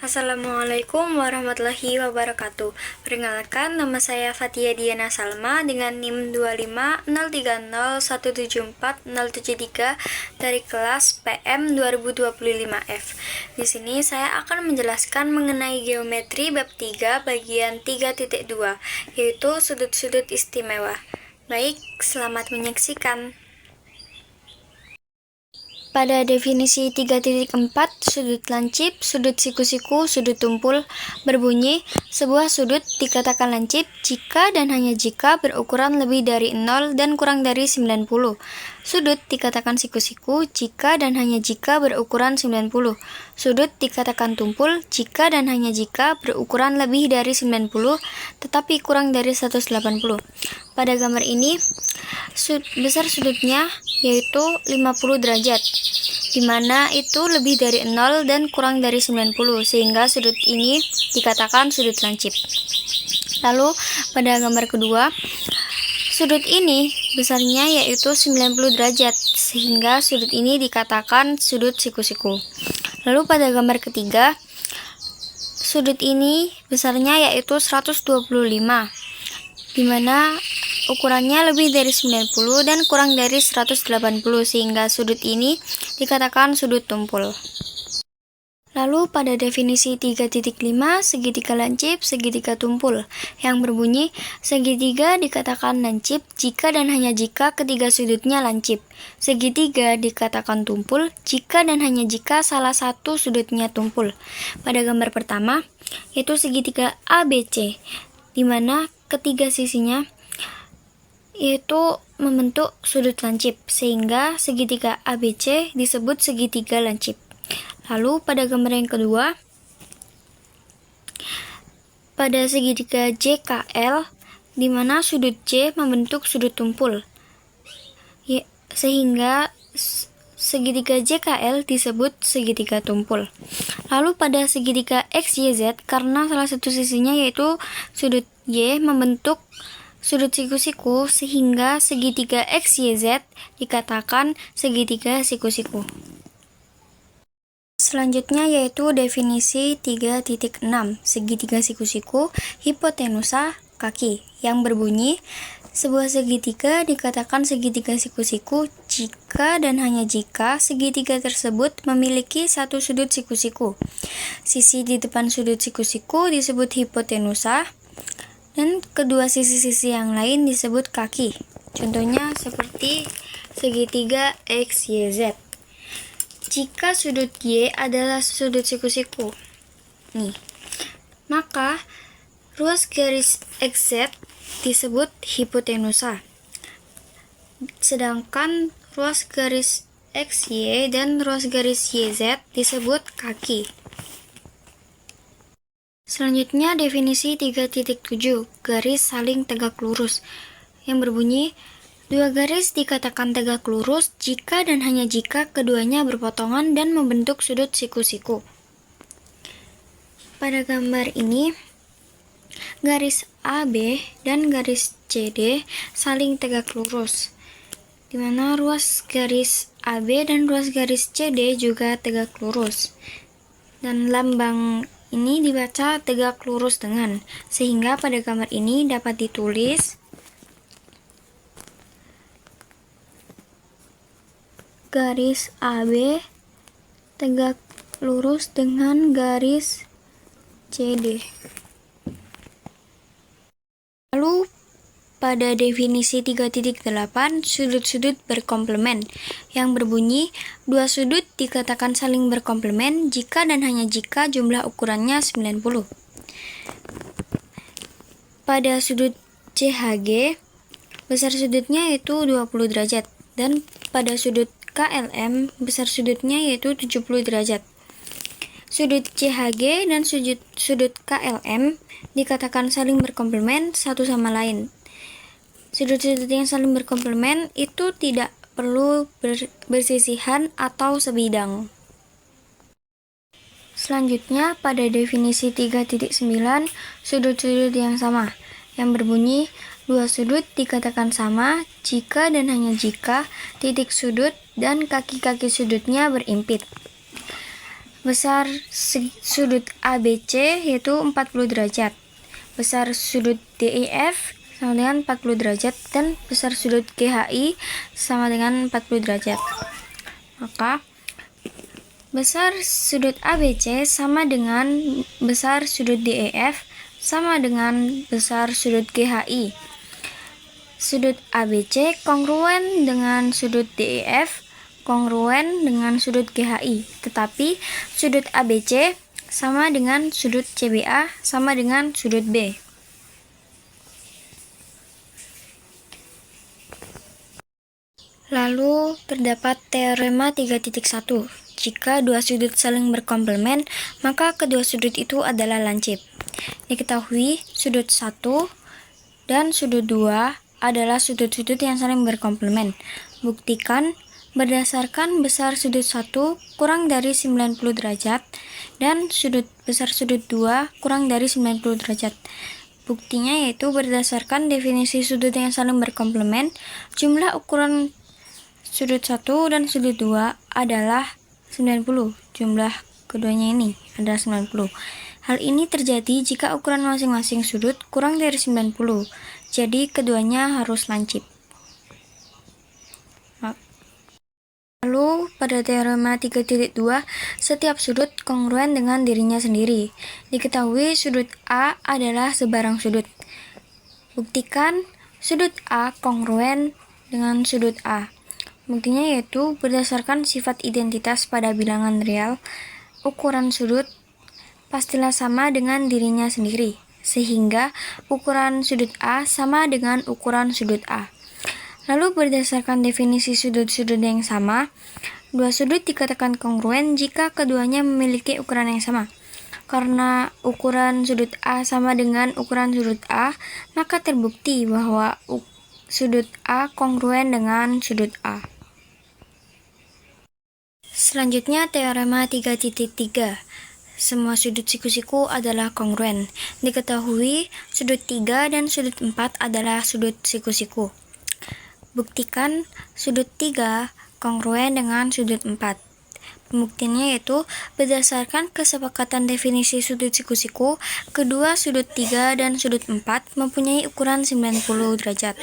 Assalamualaikum warahmatullahi wabarakatuh. Perkenalkan, nama saya Fatia Diana Salma dengan NIM 25030174073 dari kelas PM 2025F. Di sini saya akan menjelaskan mengenai geometri bab 3 bagian 3.2, yaitu sudut-sudut istimewa. Baik, selamat menyaksikan. Pada definisi 3.4, sudut lancip, sudut siku-siku, sudut tumpul berbunyi, sebuah sudut dikatakan lancip jika dan hanya jika berukuran lebih dari 0 dan kurang dari 90. Sudut dikatakan siku-siku jika dan hanya jika berukuran 90. Sudut dikatakan tumpul jika dan hanya jika berukuran lebih dari 90 tetapi kurang dari 180. Pada gambar ini, besar sudutnya yaitu 50 derajat, di mana itu lebih dari 0 dan kurang dari 90, sehingga sudut ini dikatakan sudut lancip. Lalu pada gambar kedua, sudut ini besarnya yaitu 90 derajat, sehingga sudut ini dikatakan sudut siku-siku. Lalu pada gambar ketiga, sudut ini besarnya yaitu 125, di mana ukurannya lebih dari 90 dan kurang dari 180, sehingga sudut ini dikatakan sudut tumpul. Lalu pada definisi 3.5, segitiga lancip, segitiga tumpul, yang berbunyi, segitiga dikatakan lancip jika dan hanya jika ketiga sudutnya lancip. Segitiga dikatakan tumpul jika dan hanya jika salah satu sudutnya tumpul. Pada gambar pertama, yaitu segitiga ABC, di mana ketiga sisinya yaitu membentuk sudut lancip, sehingga segitiga ABC disebut segitiga lancip. Lalu pada gambar yang kedua, pada segitiga JKL, di mana sudut J membentuk sudut tumpul, sehingga segitiga JKL disebut segitiga tumpul. Lalu pada segitiga XYZ, karena salah satu sisinya yaitu sudut Y membentuk sudut siku-siku, sehingga segitiga XYZ dikatakan segitiga siku-siku. Selanjutnya yaitu definisi 3.6, segitiga siku-siku, hipotenusa, kaki, yang berbunyi, sebuah segitiga dikatakan segitiga siku-siku jika dan hanya jika segitiga tersebut memiliki satu sudut siku-siku. Sisi di depan sudut siku-siku disebut hipotenusa, dan kedua sisi-sisi yang lain disebut kaki. Contohnya seperti segitiga XYZ. Jika sudut Y adalah sudut siku-siku, maka ruas garis XZ disebut hipotenusa. Sedangkan ruas garis XY dan ruas garis YZ disebut kaki. Selanjutnya definisi 3.7, garis saling tegak lurus, yang berbunyi, dua garis dikatakan tegak lurus jika dan hanya jika keduanya berpotongan dan membentuk sudut siku-siku. Pada gambar ini, garis AB dan garis CD saling tegak lurus, di mana ruas garis AB dan ruas garis CD juga tegak lurus. Dan lambang ini dibaca tegak lurus dengan, sehingga pada gambar ini dapat ditulis garis AB tegak lurus dengan garis CD. Lalu pada definisi 3.8, sudut-sudut berkomplemen, yang berbunyi, dua sudut dikatakan saling berkomplemen jika dan hanya jika jumlah ukurannya 90. Pada sudut CHG, besar sudutnya yaitu 20 derajat, dan pada sudut KLM, besar sudutnya yaitu 70 derajat. Sudut CHG dan sudut KLM dikatakan saling berkomplemen satu sama lain. Sudut-sudut yang saling berkomplemen itu tidak perlu bersisihan atau sebidang. Selanjutnya pada definisi 3.9, sudut-sudut yang sama, yang berbunyi, dua sudut dikatakan sama jika dan hanya jika titik sudut dan kaki-kaki sudutnya berimpit. Besar sudut ABC yaitu 40 derajat. Besar sudut DEF sama dengan 40 derajat dan besar sudut GHI sama dengan 40 derajat. Maka besar sudut ABC sama dengan besar sudut DEF sama dengan besar sudut GHI. Sudut ABC kongruen dengan sudut DEF kongruen dengan sudut GHI, tetapi sudut ABC sama dengan sudut CBA sama dengan sudut B. Lalu terdapat teorema 3.1. Jika dua sudut saling berkomplemen, maka kedua sudut itu adalah lancip. Diketahui sudut 1 dan sudut 2 adalah sudut-sudut yang saling berkomplemen. Buktikan berdasarkan besar sudut 1 kurang dari 90 derajat dan besar sudut 2 kurang dari 90 derajat. Buktinya yaitu berdasarkan definisi sudut yang saling berkomplemen, jumlah ukuran sudut 1 dan sudut 2 adalah 90. Jumlah keduanya ini adalah 90. Hal ini terjadi jika ukuran masing-masing sudut kurang dari 90. Jadi keduanya harus lancip. Lalu pada teorema 3.2, setiap sudut kongruen dengan dirinya sendiri. Diketahui sudut A adalah sebarang sudut. Buktikan sudut A kongruen dengan sudut A. Buktinya yaitu berdasarkan sifat identitas pada bilangan real, ukuran sudut pastilah sama dengan dirinya sendiri, sehingga ukuran sudut A sama dengan ukuran sudut A. Lalu berdasarkan definisi sudut-sudut yang sama, dua sudut dikatakan kongruen jika keduanya memiliki ukuran yang sama. Karena ukuran sudut A sama dengan ukuran sudut A, maka terbukti bahwa sudut A kongruen dengan sudut A. Selanjutnya teorema 3.3. Semua sudut siku-siku adalah kongruen. Diketahui sudut 3 dan sudut 4 adalah sudut siku-siku. Buktikan sudut 3 kongruen dengan sudut 4. Pembuktiannya yaitu berdasarkan kesepakatan definisi sudut siku-siku, kedua sudut 3 dan sudut 4 mempunyai ukuran 90 derajat.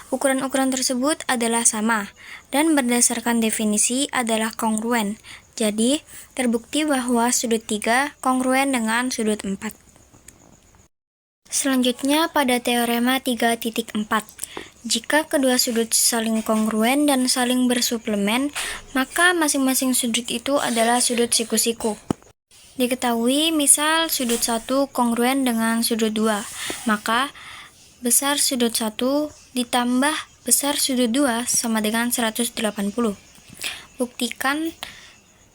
Ukuran-ukuran tersebut adalah sama dan berdasarkan definisi adalah kongruen. Jadi, terbukti bahwa sudut 3 kongruen dengan sudut 4. Selanjutnya pada teorema 3.4. Jika kedua sudut saling kongruen dan saling bersuplemen, maka masing-masing sudut itu adalah sudut siku-siku. Diketahui misal sudut 1 kongruen dengan sudut 2, maka besar sudut 1 ditambah besar sudut 2 sama dengan 180. Buktikan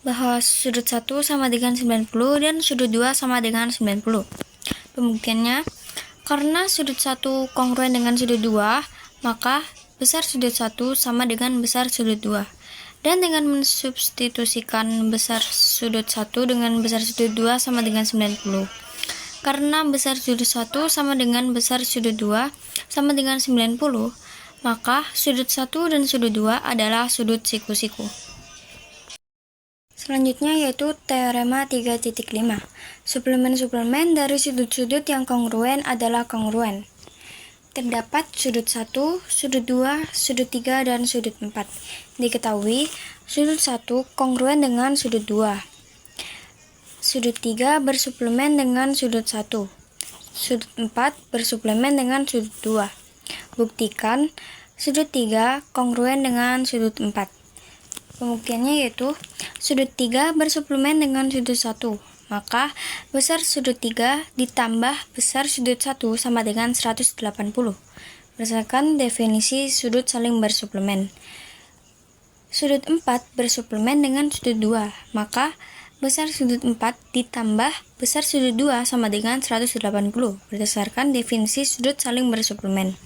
bahwa sudut 1 sama dengan 90 dan sudut 2 sama dengan 90. Pembuktiannya, karena sudut 1 kongruen dengan sudut 2, maka besar sudut 1 sama dengan besar sudut 2. Dan dengan mensubstitusikan besar sudut 1 dengan besar sudut 2 sama dengan 90. Karena besar sudut 1 sama dengan besar sudut 2 sama dengan 90, maka sudut 1 dan sudut 2 adalah sudut siku-siku. Selanjutnya yaitu teorema 3.5. Suplemen-suplemen dari sudut-sudut yang kongruen adalah kongruen. Terdapat sudut 1, sudut 2, sudut 3, dan sudut 4. Diketahui sudut 1 kongruen dengan sudut 2. Sudut 3 bersuplemen dengan sudut 1. Sudut 4 bersuplemen dengan sudut 2. Buktikan sudut 3 kongruen dengan sudut 4. Pembuktiannya yaitu sudut 3 bersuplemen dengan sudut 1. Maka besar sudut 3 ditambah besar sudut 1 sama dengan 180. Berdasarkan definisi sudut saling bersuplemen. Sudut 4 bersuplemen dengan sudut 2. Maka besar sudut 4 ditambah besar sudut 2 sama dengan 180. Berdasarkan definisi sudut saling bersuplemen.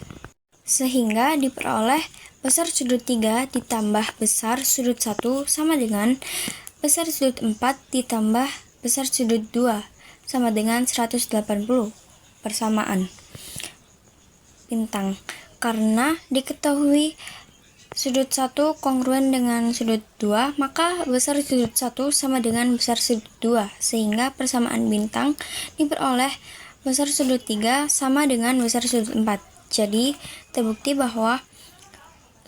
Sehingga diperoleh besar sudut 3 ditambah besar sudut 1 sama dengan besar sudut 4 ditambah besar sudut 2 sama dengan 180. Persamaan bintang. Karena diketahui sudut 1 kongruen dengan sudut 2, maka besar sudut 1 sama dengan besar sudut 2, sehingga persamaan bintang diperoleh besar sudut 3 sama dengan besar sudut 4. Jadi, terbukti bahwa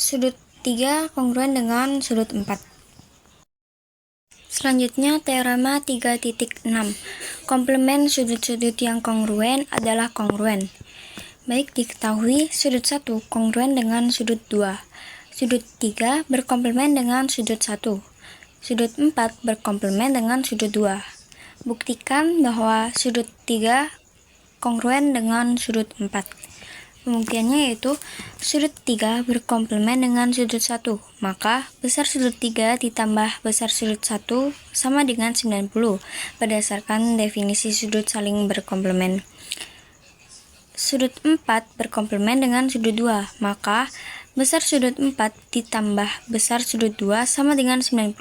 sudut 3 kongruen dengan sudut 4. Selanjutnya, teorema 3.6. Komplement sudut-sudut yang kongruen adalah kongruen. Baik diketahui, sudut 1 kongruen dengan sudut 2. Sudut 3 berkomplement dengan sudut 1. Sudut 4 berkomplement dengan sudut 2. Buktikan bahwa sudut 3 kongruen dengan sudut 4. Pembuktiannya yaitu sudut 3 berkomplement dengan sudut 1, maka besar sudut 3 ditambah besar sudut 1 sama dengan 90 berdasarkan definisi sudut saling berkomplement. Sudut 4 berkomplement dengan sudut 2, maka besar sudut 4 ditambah besar sudut 2 sama dengan 90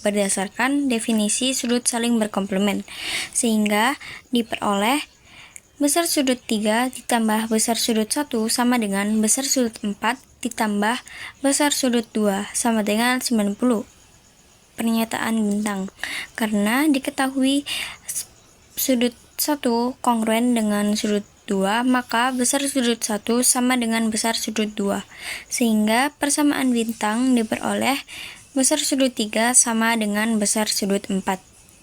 berdasarkan definisi sudut saling berkomplement, sehingga diperoleh besar sudut 3 ditambah besar sudut 1 sama dengan besar sudut 4 ditambah besar sudut 2 sama dengan 90. Pernyataan bintang. Karena diketahui sudut 1 kongruen dengan sudut 2, maka besar sudut 1 sama dengan besar sudut 2. Sehingga persamaan bintang diperoleh besar sudut 3 sama dengan besar sudut 4.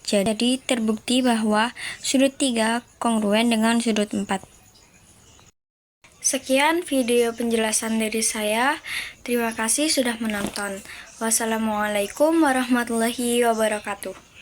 Jadi terbukti bahwa sudut 3 kongruen dengan sudut 4. Sekian video penjelasan dari saya. Terima kasih sudah menonton. Wassalamualaikum warahmatullahi wabarakatuh.